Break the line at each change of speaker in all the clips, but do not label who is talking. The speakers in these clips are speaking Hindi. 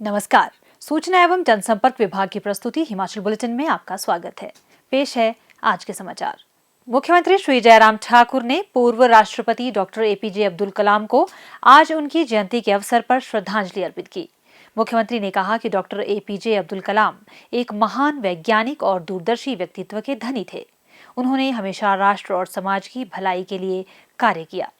नमस्कार। सूचना एवं जनसंपर्क विभाग की प्रस्तुति हिमाचल बुलेटिन में आपका स्वागत है। पेश है आज के समाचार। मुख्यमंत्री श्री जयराम ठाकुर ने पूर्व राष्ट्रपति डॉक्टर एपीजे अब्दुल कलाम को आज उनकी जयंती के अवसर पर श्रद्धांजलि अर्पित की। मुख्यमंत्री ने कहा कि डॉक्टर एपीजे अब्दुल कलाम एक महान वैज्ञानिक और दूरदर्शी व्यक्तित्व के धनी थे। उन्होंने हमेशा राष्ट्र और समाज की भलाई के लिए कार्य किया।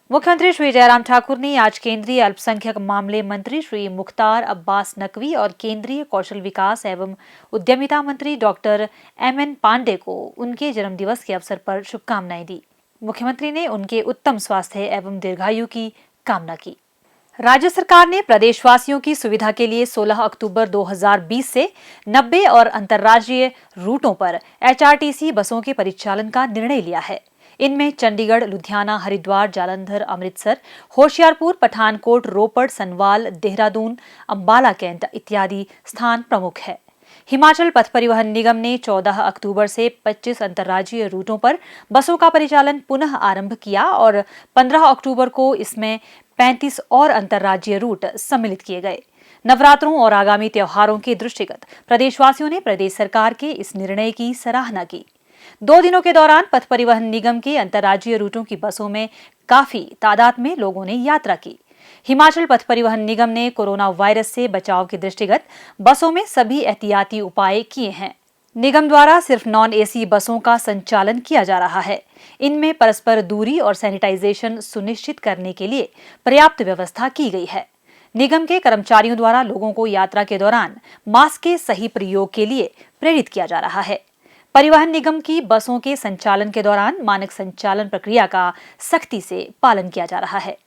मुख्यमंत्री श्री जयराम ठाकुर ने आज केंद्रीय अल्पसंख्यक मामले मंत्री श्री मुख्तार अब्बास नकवी और केंद्रीय कौशल विकास एवं उद्यमिता मंत्री डॉक्टर एमएन पांडे को उनके जन्मदिवस के अवसर पर शुभकामनाएं दी। मुख्यमंत्री ने उनके उत्तम स्वास्थ्य एवं दीर्घायु की कामना की। राज्य सरकार ने प्रदेशवासियों की सुविधा के लिए 16 अक्टूबर 2020 से 90 और अंतर्राज्यीय रूटों पर एचआरटीसी बसों के परिचालन का निर्णय लिया है। इनमें चंडीगढ़, लुधियाना, हरिद्वार, जालंधर, अमृतसर, होशियारपुर, पठानकोट, रोपड़, सनवाल, देहरादून, अंबाला कैंट इत्यादि स्थान प्रमुख है। हिमाचल पथ परिवहन निगम ने 14 अक्टूबर से 25 अंतर्राज्यीय रूटों पर बसों का परिचालन पुनः आरंभ किया और 15 अक्टूबर को इसमें 35 और अंतर्राज्यीय रूट सम्मिलित किए गए। नवरात्रों और आगामी त्योहारों के दृष्टिगत प्रदेशवासियों ने प्रदेश सरकार के इस निर्णय की सराहना की। 2 दिनों के दौरान पथ परिवहन निगम के अंतर्राज्यीय रूटों की बसों में काफी तादाद में लोगों ने यात्रा की। हिमाचल पथ परिवहन निगम ने कोरोना वायरस से बचाव के दृष्टिगत बसों में सभी एहतियाती उपाय किए हैं। निगम द्वारा सिर्फ नॉन एसी बसों का संचालन किया जा रहा है। इनमें परस्पर दूरी और सैनिटाइजेशन सुनिश्चित करने के लिए पर्याप्त व्यवस्था की गई है। निगम के कर्मचारियों द्वारा लोगों को यात्रा के दौरान मास्क के सही प्रयोग के लिए प्रेरित किया जा रहा है। परिवहन निगम की बसों के संचालन के दौरान मानक संचालन प्रक्रिया का सख्ती से पालन किया जा रहा है।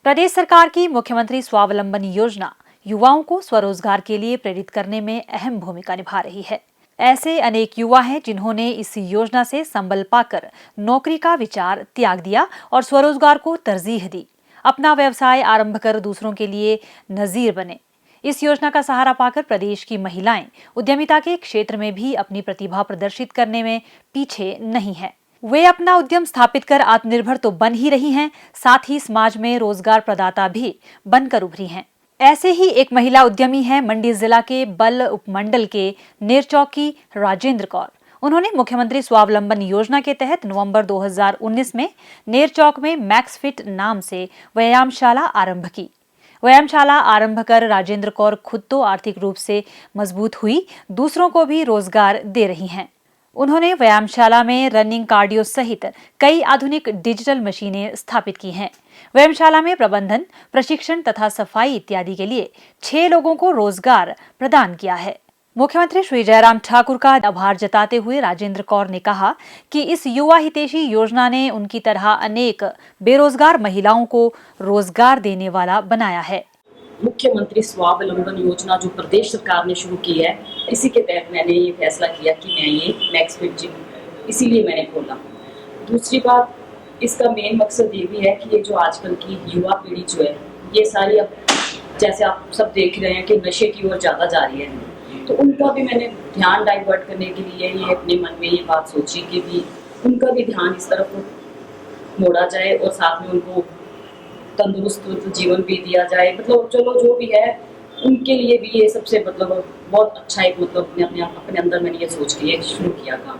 प्रदेश सरकार की मुख्यमंत्री स्वावलंबन योजना युवाओं को स्वरोजगार के लिए प्रेरित करने में अहम भूमिका निभा रही है। ऐसे अनेक युवा हैं जिन्होंने इस योजना से संबल पाकर नौकरी का विचार त्याग दिया और स्वरोजगार को तरजीह दी। अपना व्यवसाय आरंभ कर दूसरों के लिए नजीर बने। इस योजना का सहारा पाकर प्रदेश की महिलाएं उद्यमिता के क्षेत्र में भी अपनी प्रतिभा प्रदर्शित करने में पीछे नहीं है। वे अपना उद्यम स्थापित कर आत्मनिर्भर तो बन ही रही हैं, साथ ही समाज में रोजगार प्रदाता भी बनकर उभरी हैं। ऐसे ही एक महिला उद्यमी है मंडी जिला के बल उपमंडल के नेरचौक की राजेंद्र कौर। उन्होंने मुख्यमंत्री स्वावलंबन योजना के तहत नवंबर 2019 में नेरचौक में मैक्स फिट नाम से व्यायामशाला आरंभ की। व्यायामशाला आरंभ कर राजेंद्र कौर खुद तो आर्थिक रूप से मजबूत हुई, दूसरों को भी रोजगार दे रही हैं। उन्होंने व्यायामशाला में रनिंग, कार्डियो सहित कई आधुनिक डिजिटल मशीनें स्थापित की हैं। व्यायामशाला में प्रबंधन, प्रशिक्षण तथा सफाई इत्यादि के लिए 6 लोगों को रोजगार प्रदान किया है। मुख्यमंत्री श्री जयराम ठाकुर का आभार जताते हुए राजेंद्र कौर ने कहा कि इस युवा हितैषी योजना ने उनकी तरह अनेक बेरोजगार महिलाओं को रोजगार देने वाला बनाया है।
मुख्यमंत्री स्वावलंबन योजना जो प्रदेश सरकार ने शुरू की है, इसी के तहत मैंने ये फैसला किया कि मैं ये मैक्स फिट जिम इसीलिए मैंने खोला। दूसरी बात, इसका मेन मकसद ये भी है कि ये जो आजकल की युवा पीढ़ी जो है, ये सारी अब जैसे आप सब देख रहे हैं कि नशे की ओर ज़्यादा जा रही है, तो उनका भी मैंने ध्यान डाइवर्ट करने के लिए ये अपने मन में ये बात सोची कि भी उनका भी ध्यान इस तरफ मोड़ा जाए और साथ में उनको तंदुरुस्त जीवन भी दिया जाए। मतलब चलो जो भी है उनके लिए भी ये सबसे बहुत अच्छा एक अपने अंदर मैंने ये सोच के शुरू किया काम।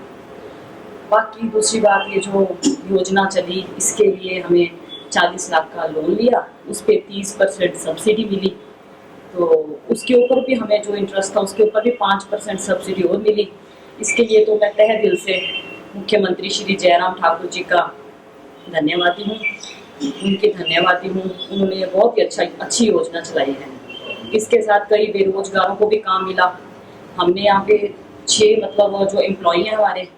बाकी दूसरी बात, ये जो योजना चली इसके लिए हमें 40 लाख का लोन लिया, उस पर 30% सब्सिडी मिली, तो उसके ऊपर भी हमें जो इंटरेस्ट था उसके ऊपर भी 5% सब्सिडी और मिली। इसके लिए तो मैं तहे दिल से मुख्यमंत्री श्री जयराम ठाकुर जी का धन्यवादी हूँ, उन्होंने बहुत ही अच्छी योजना चलाई है। इसके साथ कई बेरोजगारों को भी काम मिला। हमने यहाँ पे 6 जो एम्प्लॉई हैं हमारे।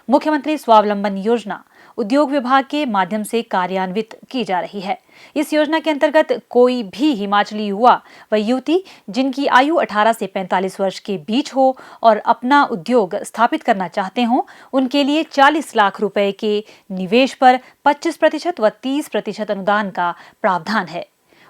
मुख्यमंत्री स्वावलंबन योजना उद्योग विभाग के माध्यम से कार्यान्वित की जा रही है। इस योजना के अंतर्गत कोई भी हिमाचली युवा व युवती जिनकी आयु 18 से 45 वर्ष के बीच हो और अपना उद्योग स्थापित करना चाहते हों, उनके लिए 40 लाख रुपए के निवेश पर 25% व 30% अनुदान का प्रावधान है।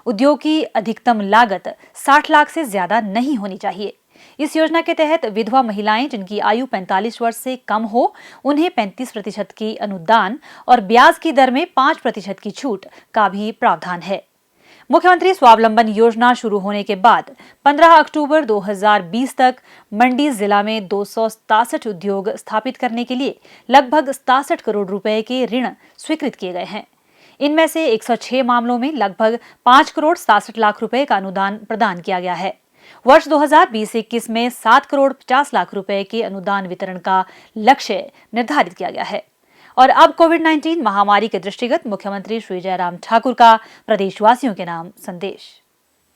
उद्योग की अधिकतम लागत 60 लाख से ज्यादा नहीं होनी चाहिए। इस योजना के तहत विधवा महिलाएं जिनकी आयु 45 वर्ष से कम हो, उन्हें 35% की अनुदान और ब्याज की दर में 5% की छूट का भी प्रावधान है। मुख्यमंत्री स्वावलंबन योजना शुरू होने के बाद 15 अक्टूबर 2020 तक मंडी जिला में 267 उद्योग स्थापित करने के लिए लगभग 67 करोड़ रुपए के ऋण स्वीकृत किए गए हैं। इनमें से 106 मामलों में लगभग 5 करोड़ 67 लाख रुपए का अनुदान प्रदान किया गया है। वर्ष 2020-21 में 7 करोड़ 50 लाख रुपए के अनुदान वितरण का लक्ष्य निर्धारित किया गया है। और अब कोविड-19 महामारी के दृष्टिगत मुख्यमंत्री श्री जयराम ठाकुर का प्रदेशवासियों के नाम संदेश।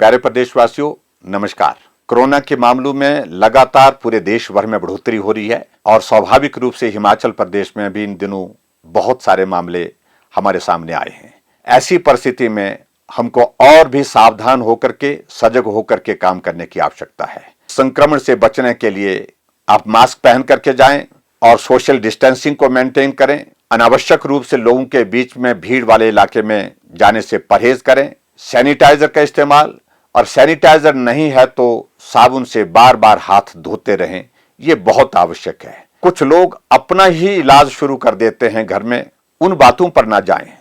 प्यारे प्रदेशवासियों, नमस्कार। कोरोना के मामलों में लगातार पूरे देश भर में बढ़ोतरी हो रही है और स्वाभाविक रूप से हिमाचल प्रदेश में भी इन दिनों बहुत सारे मामले हमारे सामने आए हैं। ऐसी परिस्थिति में हमको और भी सावधान होकर के, सजग होकर के काम करने की आवश्यकता है। संक्रमण से बचने के लिए आप मास्क पहन करके जाएं और सोशल डिस्टेंसिंग को मेंटेन करें। अनावश्यक रूप से लोगों के बीच में भीड़ वाले इलाके में जाने से परहेज करें। सैनिटाइजर का इस्तेमाल, और सैनिटाइजर नहीं है तो साबुन से बार बार हाथ धोते रहें, ये बहुत आवश्यक है। कुछ लोग अपना ही इलाज शुरू कर देते हैं घर में, उन बातों पर ना जाएं।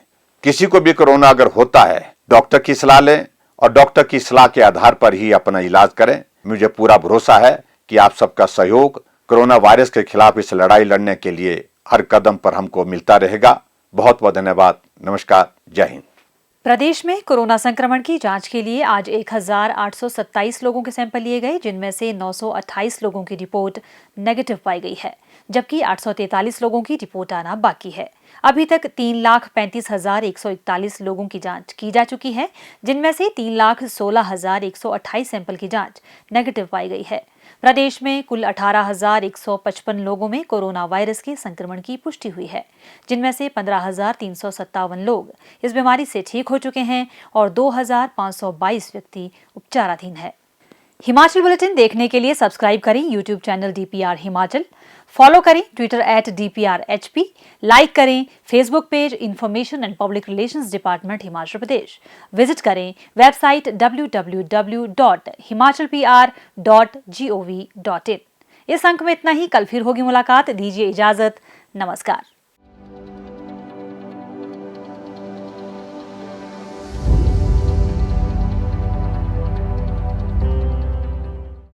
किसी को भी कोरोना अगर होता है, डॉक्टर की सलाह लें और डॉक्टर की सलाह के आधार पर ही अपना इलाज करें। मुझे पूरा भरोसा है कि आप सबका सहयोग कोरोना वायरस के खिलाफ इस लड़ाई लड़ने के लिए हर कदम पर हमको मिलता रहेगा। बहुत बहुत धन्यवाद। नमस्कार। जय हिंद।
प्रदेश में कोरोना संक्रमण की जांच के लिए आज 1827 लोगों के सैंपल लिए गए, जिनमें से 928 लोगों की रिपोर्ट नेगेटिव पाई गई है, जबकि 843 लोगों की रिपोर्ट आना बाकी है। अभी तक 3,35,141 लोगों की जांच की जा चुकी है, जिनमें से 3,16,128 सैंपल की जांच नेगेटिव पाई गई है। प्रदेश में कुल 18,155 लोगों में कोरोना वायरस के संक्रमण की पुष्टि हुई है, जिनमें से 15,357 लोग इस बीमारी से ठीक हो चुके हैं और 2,522 व्यक्ति उपचाराधीन है। हिमाचल बुलेटिन देखने के लिए सब्सक्राइब करें YouTube channel DPR Himachal, follow करें ट्विटर @DPRHP, लाइक करें Facebook page information and public relations department Himachal Pradesh, visit करें वेबसाइट www.himachalpr.gov.in। इस अंक में इतना ही। कल फिर होगी मुलाकात। दीजिए इजाजत। नमस्कार।